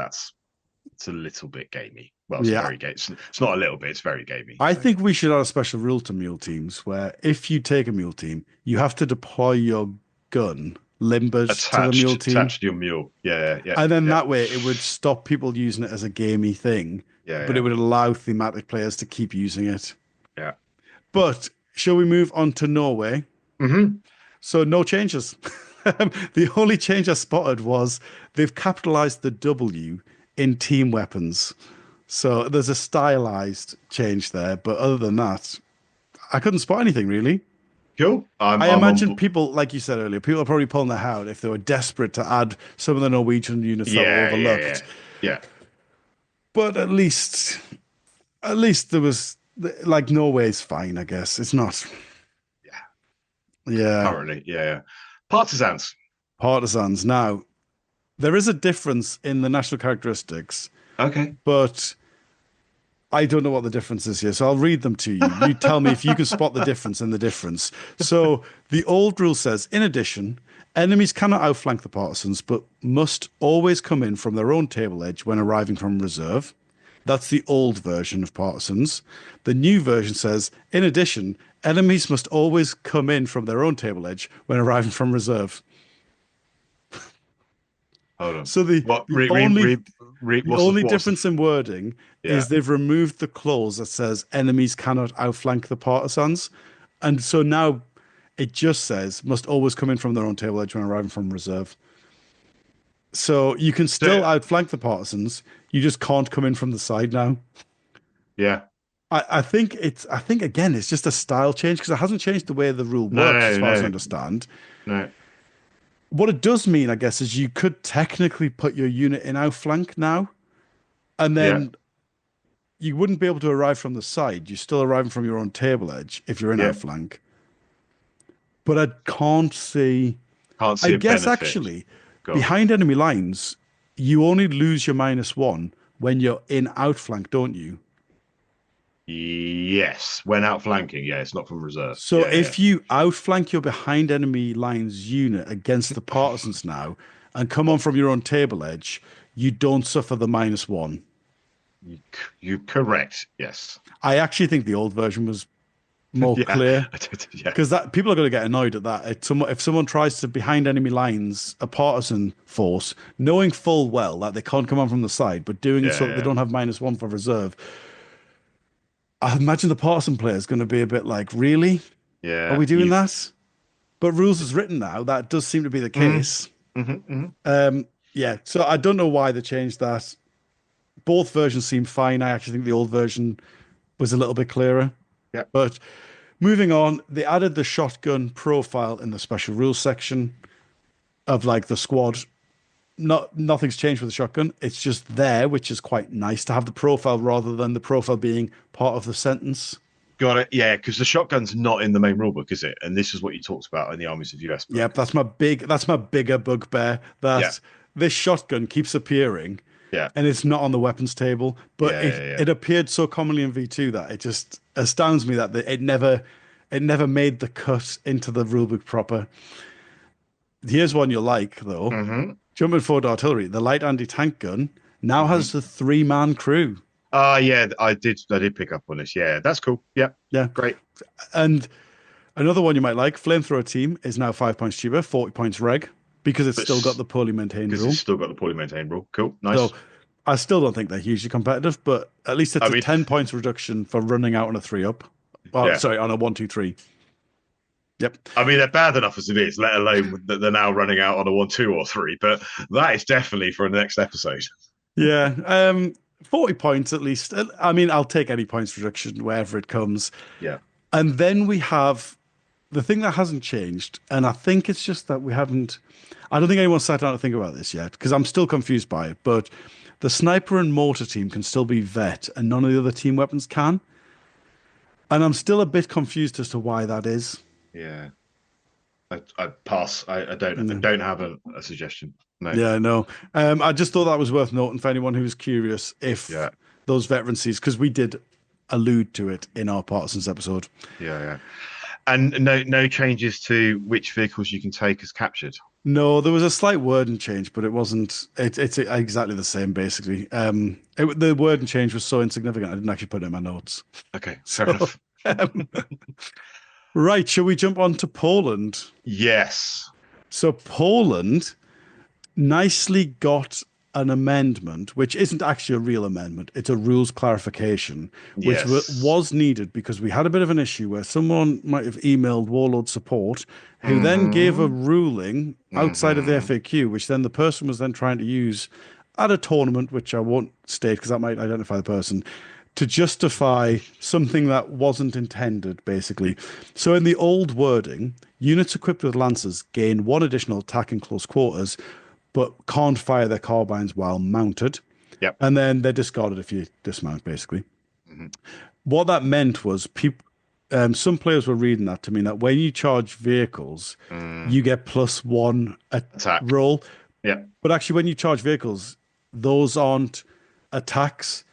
It's a little bit gamey. Well, it's Yeah, very gay. It's not a little bit. It's very gamey. I So think we should add a special rule to mule teams where if you take a mule team, you have to deploy your gun limbered to the mule team. attached to your mule. Yeah, yeah, And then yeah, that way it would stop people using it as a gamey thing, yeah, but it yeah, would allow thematic players to keep using it. yeah. But shall we move on to Norway? Hmm. So no changes. The only change I spotted was they've capitalized the W in team weapons. So there's a stylized change there, but other than that, I couldn't spot anything really. Cool. I I'm on. imagine people, like you said earlier, people are probably pulling their hair out if they were desperate to add some of the Norwegian units that were Yeah, yeah, yeah, overlooked. yeah, But at least there was like Norway's fine, I guess. It's not. yeah. Yeah, Currently, yeah, yeah. Partisans. partisans. Now, there is a difference in the national characteristics, Okay. but I don't know what the difference is here. So I'll read them to you. You tell me if you can spot the difference in the difference. So the old rule says, in addition, enemies cannot outflank the partisans, but must always come in from their own table edge when arriving from reserve. That's the old version of partisans. The new version says, in addition, enemies must always come in from their own table edge when arriving from reserve. Hold on. So the What? the only the What's the only what's the? difference in wording Yeah. is they've removed the clause that says enemies cannot outflank the partisans, and so now it just says must always come in from their own table edge when arriving from reserve. So you can still So, outflank the partisans, you just can't come in from the side now. yeah. I think again it's just a style change because it hasn't changed the way the rule works as No, far as I no, understand. no. What it does mean, I guess, is you could technically put your unit in outflank now, and Yeah, then you wouldn't be able to arrive from the side. You're still arriving from your own table edge if you're in yeah. outflank. But I can't see. Can't I see a guess benefit. actually, Go on. behind enemy lines, you only lose your -1 when you're in outflank, don't you? Yes, when outflanking. Yeah, it's not from reserve. So Yeah, yeah. if you outflank your behind enemy lines unit against the partisans now and come on from your own table edge, you don't suffer the -1. You're correct. Yes. I actually think the old version was more Yeah. clear Yeah. because that people are going to get annoyed at that. If someone tries to behind enemy lines a partisan force, knowing full well that they can't come on from the side, but doing it Yeah. so that they Yeah. don't have -1 for reserve, I imagine the partisan player is going to be a bit like, really? Are Yeah. we doing You. that? But rules is written now. That does seem to be the Mm, case. hmm. Yeah, so I don't know why they changed that. Both versions seem fine. I actually think the old version was a little bit clearer. Yeah. But moving on, they added the shotgun profile in the special rules section of like the squad. Nothing's changed with the shotgun. It's just there, which is quite nice to have the profile rather than the profile being part of the sentence. Got it. Yeah, because the shotgun's not in the main rulebook, is it? And this is what you talked about in the Armies of US Yep, book. that's my bigger bugbear Yeah. that this shotgun keeps appearing Yeah. and it's not on the weapons table, but Yeah. it Yeah. Yeah. it appeared so commonly in V2 that it just astounds me that it never made the cut into the rulebook proper. Here's one you like though. Mm-hmm. Jumping forward artillery, the light anti-tank gun now Mm-hmm. has a three-man crew. Yeah, I did pick up on this. Yeah, that's cool. Yeah. Yeah. Great. And another one you might like, flamethrower team is now 5 points cheaper, 40 points reg, because it's But still got the poorly maintained because it's rule. still got the poorly maintained rule. Cool. So Nice. I still don't think they're hugely competitive, but at least I it's a mean, 10 points reduction for running out on a 3-up. Oh, yeah. sorry, on a 1-2-3. Yep. I mean, they're bad enough as it is, let alone that they're now running out on a 1, 2, or 3. But that is definitely for the next episode. Yeah. 40 points at least. I mean, I'll take any points reduction wherever it comes. Yeah. And then we have the thing that hasn't changed, and I think it's just that we haven't. I don't think anyone's sat down to think about this yet because I'm still confused by it. But the sniper and mortar team can still be vet, and none of the other team weapons can. And I'm still a bit confused as to why that is. Yeah. I pass. I don't have a suggestion. No. Yeah, I know. I just thought that was worth noting for anyone who's curious if Yeah. those veterancies, because we did allude to it in our Partisans episode. Yeah. Yeah. And no changes to which vehicles you can take as captured. No, there was a slight wording change, but it wasn't. It's exactly the same, basically. The wording change was so insignificant, I didn't actually put it in my notes. Okay. Fair So, enough. um, right, shall we jump on to Poland? Yes. So, Poland nicely got an amendment, which isn't actually a real amendment. It's a rules clarification, which Yes. was needed because we had a bit of an issue where someone might have emailed Warlord support, who then gave a Mm-hmm. ruling outside of the Mm-hmm. FAQ, which then the person was then trying to use at a tournament, which I won't state because that might identify the person, to justify something that wasn't intended, basically. So in the old wording, units equipped with lancers gain one additional attack in close quarters, but can't fire their carbines while mounted. Yep. And then they're discarded if you dismount, basically. Mm-hmm. What that meant was some players were reading that to mean that when you charge vehicles, Mm. you get +1 Attack. roll. Yeah. But actually, when you charge vehicles, those aren't attacks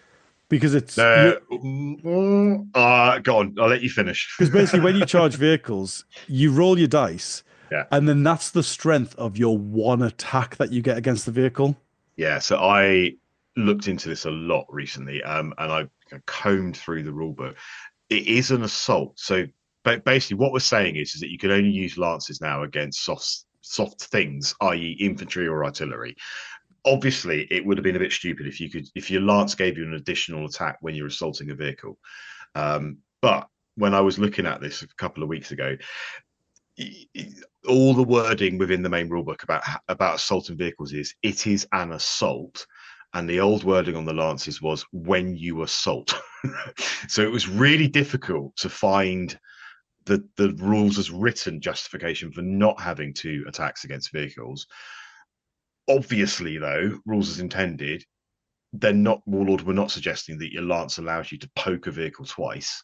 because it's you. Go on. I'll let you finish. Because basically, when you charge vehicles, you roll your dice, Yeah. and then that's the strength of your one attack that you get against the vehicle. Yeah. So I looked into this a lot recently, and I combed through the rule book. It is an assault. So, but basically, what we're saying is that you can only use lances now against soft things, i.e., infantry or artillery. Obviously, it would have been a bit stupid if your lance gave you an additional attack when you're assaulting a vehicle. But when I was looking at this a couple of weeks ago, all the wording within the main rulebook about assaulting vehicles is it is an assault, and the old wording on the lances was when you assault. So it was really difficult to find the rules as written justification for not having two attacks against vehicles. Obviously, though, rules as intended, they're not Warlord were not suggesting that your lance allows you to poke a vehicle twice,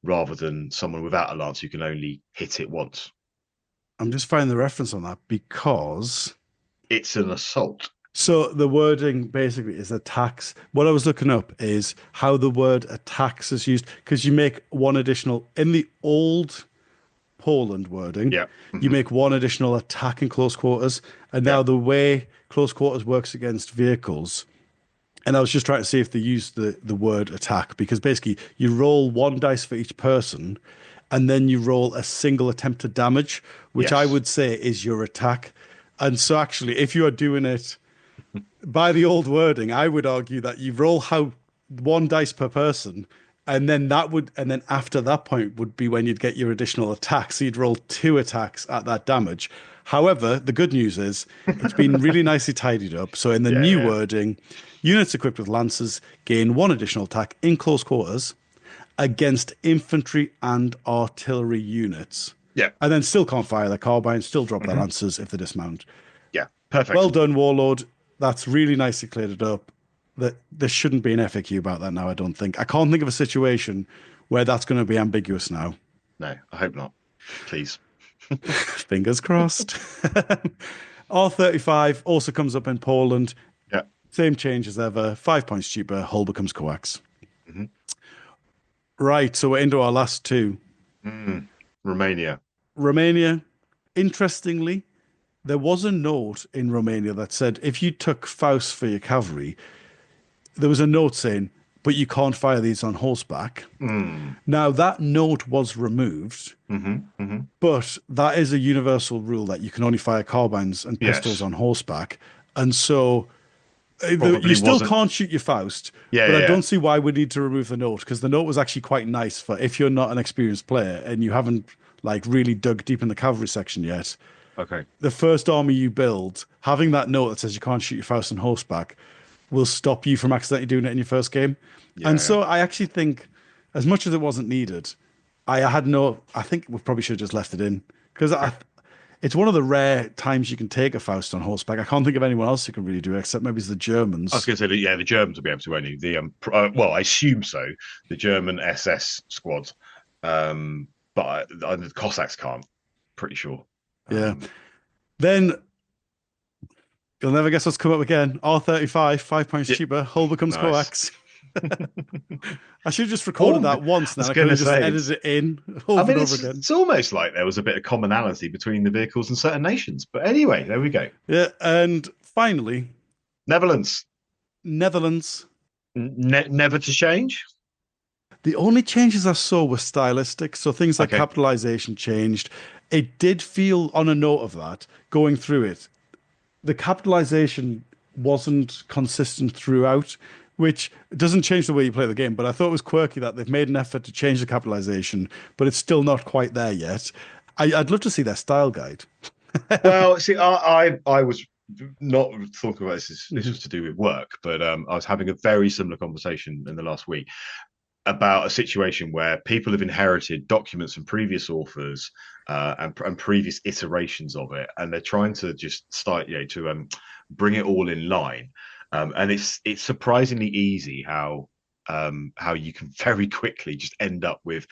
rather than someone without a lance who can only hit it once. I'm just finding the reference on that because It's an assault. so the wording basically is attacks. What I was looking up is how the word attacks is used because you make one additional in the old Poland wording. Yeah. You Mm-hmm. make one additional attack in close quarters, and Yeah. now the way close quarters works against vehicles And I was just trying to see if they used the word attack, because basically you roll one dice for each person and then you roll a single attempt to damage, which I Yes. would say is your attack. And so actually, if you are doing it by the old wording, I would argue that you roll how one dice per person, and then after that point would be when you'd get your additional attack. So you'd roll two attacks at that damage. However, the good news is it's been really nicely tidied up. So in the Yeah, new yeah. wording, units equipped with lances gain one additional attack in close quarters against infantry and artillery units. Yeah. And then still can't fire their carbines, still drop their Hmm. lances if they dismount. Yeah. Perfect. Well done, Warlord. That's really nicely cleared it up. That there shouldn't be an FAQ about that now, I don't think. I can't think of a situation where that's going to be ambiguous now. No, I hope not. Please. Fingers crossed. R35 also comes up in Poland. Yeah. Same change as ever. 5 points cheaper. Hull becomes coax. Hmm. Right, so we're into our last two. Romania. Romania. Interestingly, there was a note in Romania that said if you took Faust for your cavalry, there was a note saying, but you can't fire these on horseback. Mm. Now, that note was removed, Hmm. Hmm. but that is a universal rule that you can only fire carbines and pistols Yes. on horseback. And so you Probably still wasn't. can't shoot your Faust, Yeah, but yeah, I yeah. don't see why we need to remove the note, because the note was actually quite nice for if you're not an experienced player and you haven't like really dug deep in the cavalry section yet. Okay. The first army you build, having that note that says you can't shoot your Faust on horseback will stop you from accidentally doing it in your first game. And Yeah, yeah. so I actually think, as much as it wasn't needed, I think we probably should have just left it in, because Okay. it's one of the rare times you can take a Faust on horseback. I can't think of anyone else who can really do it, except maybe it's the I was Germans. going to say that, yeah, the Germans will be able to only well, I assume so. The German SS squad, but the Cossacks can't. Pretty sure. Yeah. Um, Then you'll never guess what's come up again. R35, 5 points yeah, cheaper. Hull becomes nice. coax. I should have just recorded Oh, that once, I and was then I could going to have just say edited it's. it in I over mean, and over it's again. it's almost like there was a bit of commonality between the vehicles in certain nations. But anyway, there we go. Yeah. And finally, Netherlands, Netherlands. never to change. The only changes I saw were stylistic. So things like Okay. capitalization changed. It did feel, on a note of that, going through it, the capitalization wasn't consistent throughout, which doesn't change the way you play the game. But I thought it was quirky that they've made an effort to change the capitalization, but it's still not quite there yet. I'd love to see their style guide. Well, see, I was not talking about this. This Mhm. was to do with work, but I was having a very similar conversation in the last week about a situation where people have inherited documents from previous authors and previous iterations of it, and they're trying to just start, to bring it all in line. And it's surprisingly easy how you can very quickly just end up with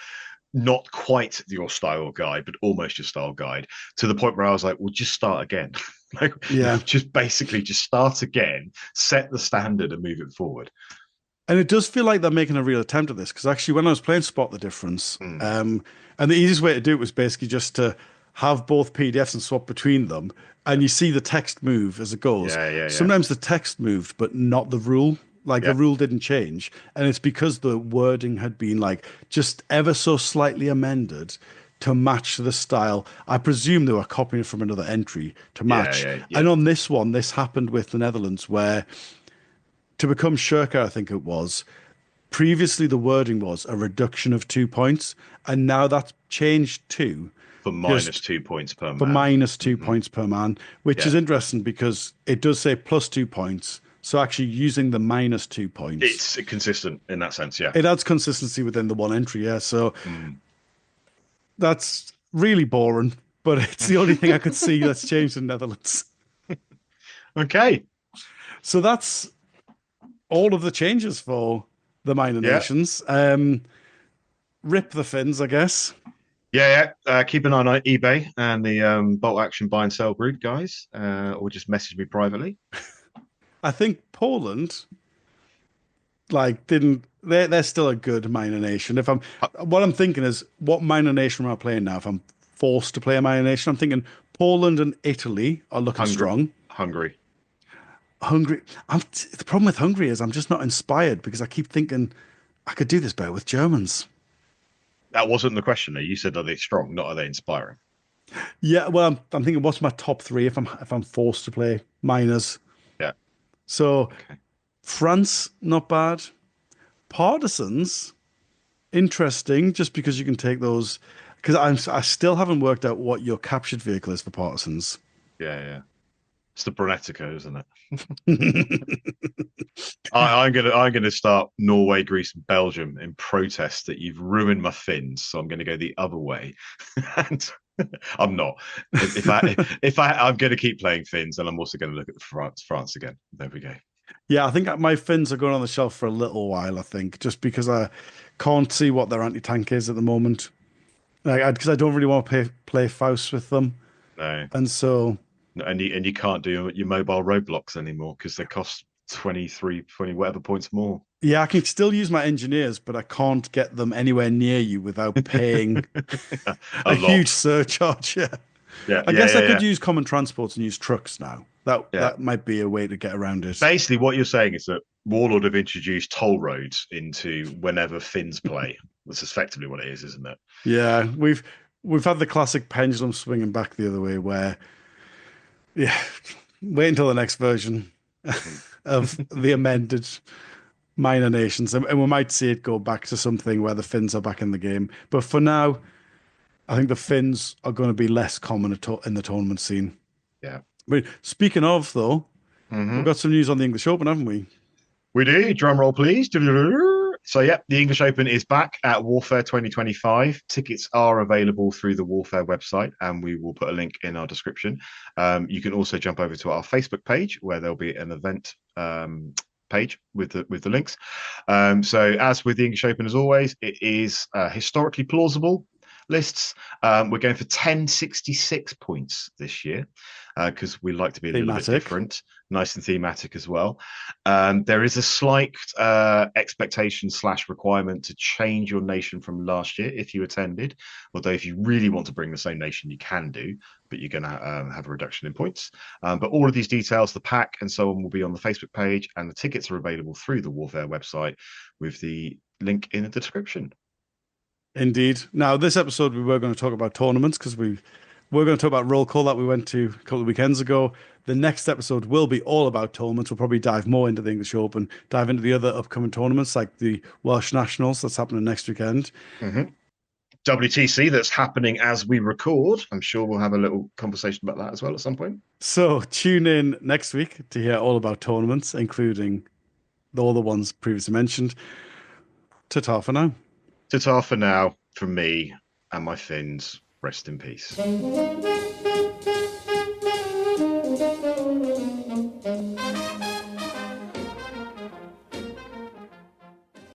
not quite your style guide, but almost your style guide, to the point where I was like, well, just start again. Like, Yeah. just basically just start again, set the standard and move it forward. And it does feel like they're making a real attempt at this, because actually, when I was playing Spot the Difference, Mm. and the easiest way to do it was basically just to have both PDFs and swap between them, Yeah, and you see the text move as it goes. yeah, yeah, yeah, Sometimes the text moved, but not the rule. Like the yeah, rule didn't change, and it's because the wording had been like just ever so slightly amended to match the style. I presume they were copying from another entry to yeah, match. yeah, yeah, And on this one, this happened with the Netherlands, where to become Shirker, I think it was, previously the wording was a reduction of 2 points, and now that's changed to for minus just 2 points per for man. minus two Hmm. points per man, which Yeah, is interesting because it does say plus 2 points. So actually using the minus 2 points, it's consistent in that sense. Yeah. it adds consistency within the one entry. Yeah. So Mm. that's really boring, but it's the only thing I could see that's changed in Netherlands. Okay. So that's all of the changes for the minor Yeah. nations. Rip the Finns, I guess. Yeah, yeah. Keep an eye on eBay and the bolt action buy and sell group guys, or just message me privately. I think Poland like didn't they're still a good minor nation. If I'm Hu- what I'm thinking is what minor nation am I playing now? If I'm forced to play a minor nation, I'm thinking Poland and Italy are looking Hungary, strong. Hungary. Hungary. The problem with Hungary is I'm just not inspired because I keep thinking I could do this better with Germans. That wasn't the question though. You said are they strong, not are they inspiring? Yeah, well, I'm thinking what's my top three if I'm forced to play minors. Yeah. So Okay. France, not bad. Partisans, interesting, just because you can take those. Because I still haven't worked out what your captured vehicle is for Partisans. Yeah, yeah. It's the Brunetico, isn't it? I'm gonna start Norway, Greece, and Belgium in protest that you've ruined my fins. So I'm gonna go the other way. And I'm not. I'm gonna keep playing Finns, and I'm also gonna look at France again. There we go. Yeah, I think my fins are going on the shelf for a little while. I think just because I can't see what their anti-tank is at the moment. Like, because I don't really want to play Faust with them, No, and so no, and you can't do your mobile roadblocks anymore because they cost 23, 20 whatever points more. yeah, I can still use my engineers, but I can't get them anywhere near you without paying A a lot. huge surcharge. Yeah, Yeah, I yeah, guess I yeah, could yeah. use common transports and use trucks now. That Yeah. that might be a way to get around it. Basically, what you're saying is that Warlord have introduced toll roads into whenever Finns play. That's effectively what it is, isn't it? Yeah, we've had the classic pendulum swinging back the other way, where yeah, wait until the next version Mm. of the amended minor nations, and we might see it go back to something where the Finns are back in the game. But for now, I think the Finns are going to be less common in the tournament scene. Yeah. But speaking of, though, we've Hmm. got some news on the English Open, haven't we? We do. Drum roll, please. So, yeah, the English Open is back at Warfare 2025. Tickets are available through the Warfare website, and we will put a link in our description. You can also jump over to our Facebook page where there'll be an event page with the links. So, as with the English Open, as always, it is historically plausible lists. We're going for 1066 points this year because we like to be a little bit Thematic. different, nice and thematic as well. There is a slight expectation slash requirement to change your nation from last year if you attended. Although if you really want to bring the same nation, you can do, but you're going to have a reduction in points. But all of these details, the pack and so on, will be on the Facebook page, and the tickets are available through the Warfare website with the link in the description. Indeed. Now, this episode we were going to talk about tournaments because we're going to talk about roll call that we went to a couple of weekends ago. The next episode will be all about tournaments. We'll probably dive more into the English Open, dive into the other upcoming tournaments like the Welsh Nationals that's happening next weekend. Mm-hmm. WTC that's happening as we record. I'm sure we'll have a little conversation about that as well at some point. So tune in next week to hear all about tournaments, including all the ones previously mentioned. Ta-ta for now. Ta-ta for now from me and my Finns. Rest in peace.